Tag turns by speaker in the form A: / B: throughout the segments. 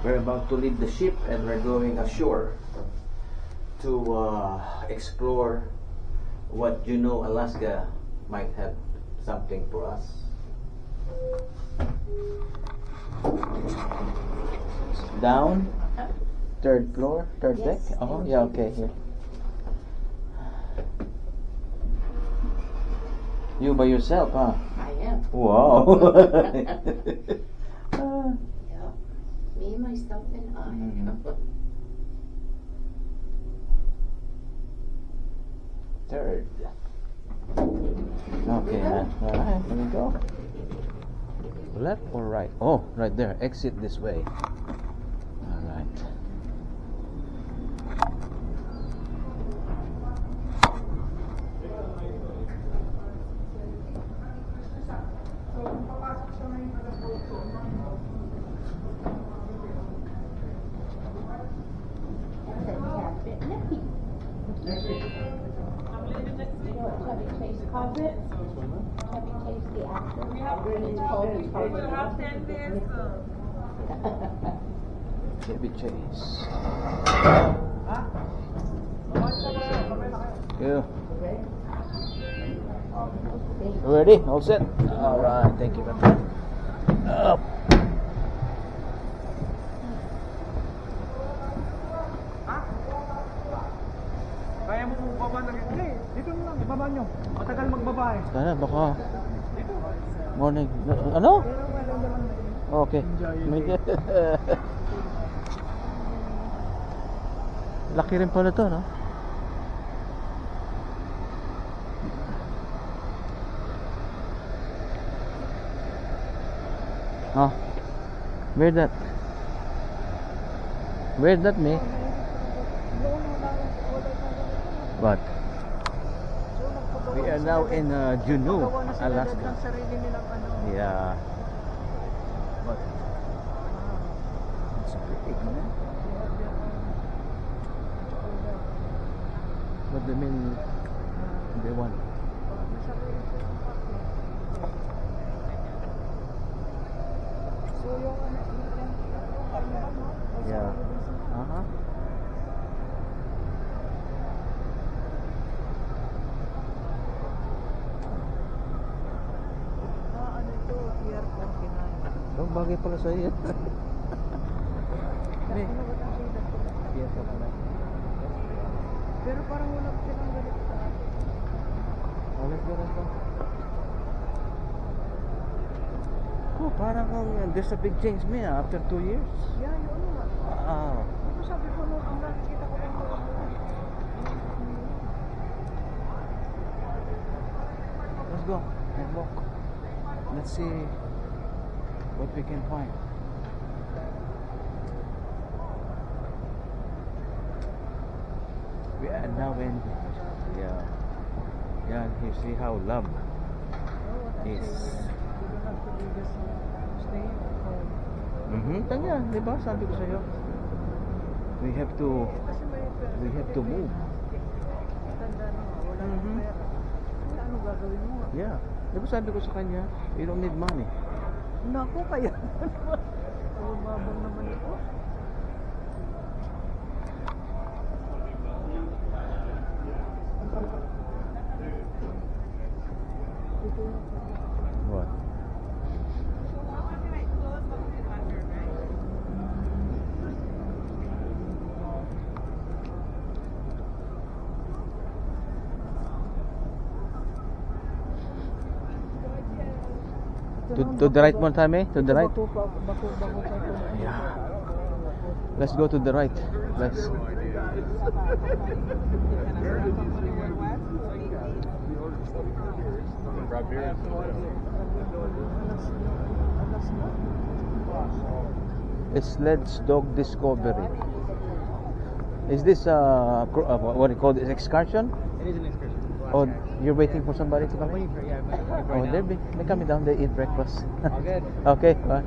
A: We're about to leave the ship and we're going ashore to explore what Juneau, Alaska might have something for us. Down, third floor, third deck. Oh, yeah, okay, here. You by yourself, huh?
B: I am.
A: Wow.
B: Yeah. Me, myself, and I.
A: Third. Okay, alright, let me go. Left or right? Oh, right there. Exit this way. Alright.
B: Chevy Chase calls it. Chevy Chase, the actor. It's called
A: Chevy Chase. You ready? All set? Alright, thank you very much. Up.
C: Kaya mo baba na rin. Hindi, dito na lang, ibaba nyo. Matagal magbaba eh.
A: Sana baka morning. Ano? Okay. Laki rin pala to, no? Oh. Where's that? Where's that, me? What? We are now in Juneau, Alaska. Yeah. What? It's big, man. What do you mean they want? Yeah. Uh-huh. Oh, bagay pala sa iyo.
C: Pero parang wala silang ganito sa atin.
A: Let's go. Oh, parang there's a big change me after 2 years.
C: Yeah, yun nga.
A: Wow.
C: Ano sabi ko nung ang nakikita ko lang doon.
A: Let's go and walk. Let's see what we can find. We are now in, yeah, you see how love is. Tanya, di ba? Sabi ko sa'yo, we have to move.
C: Ano gagawin mo?
A: Yeah. Di ba sabi ko sa kanya, you don't need money.
C: Naku, kaya naman. Babang naman ito.
A: What? To the right one time, eh? To the right? Yeah. Let's go to the right. Let's. It's Let's Dog Discovery. Is this what do you call this, excursion?
C: It is an excursion.
A: Oh, you're waiting for somebody to come in?
C: Yeah,
A: Oh, they're coming down. They eat breakfast.
C: All good.
A: Okay, bye.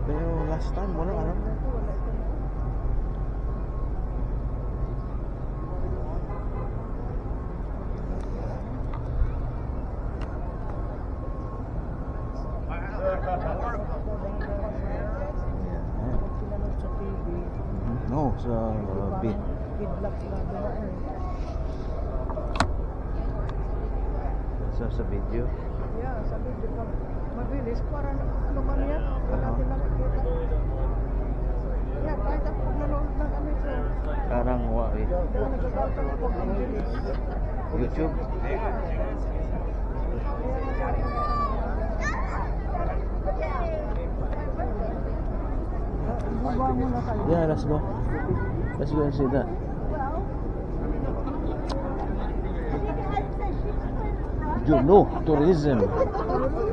A: Pero last time, wala ano? No, sa bid.
D: Kidlap na doon.
A: Sa video.
D: Yeah, sabi di ba, mabilis para ano man yan, wala din nakikita. Yeah, kahit ako nanonood ng ano ito.
A: Karang wa eh.
D: Kaya nagkakautan ako ng bilis.
A: YouTube.
D: Baba muna tayo.
A: Yeah, let's go. Let's go and see that. You know, tourism.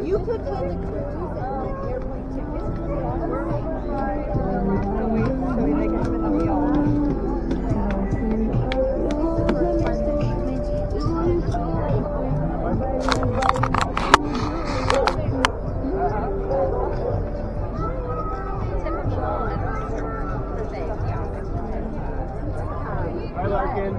B: You could put the cruise and the airplane tickets.
C: Hi, Larkin.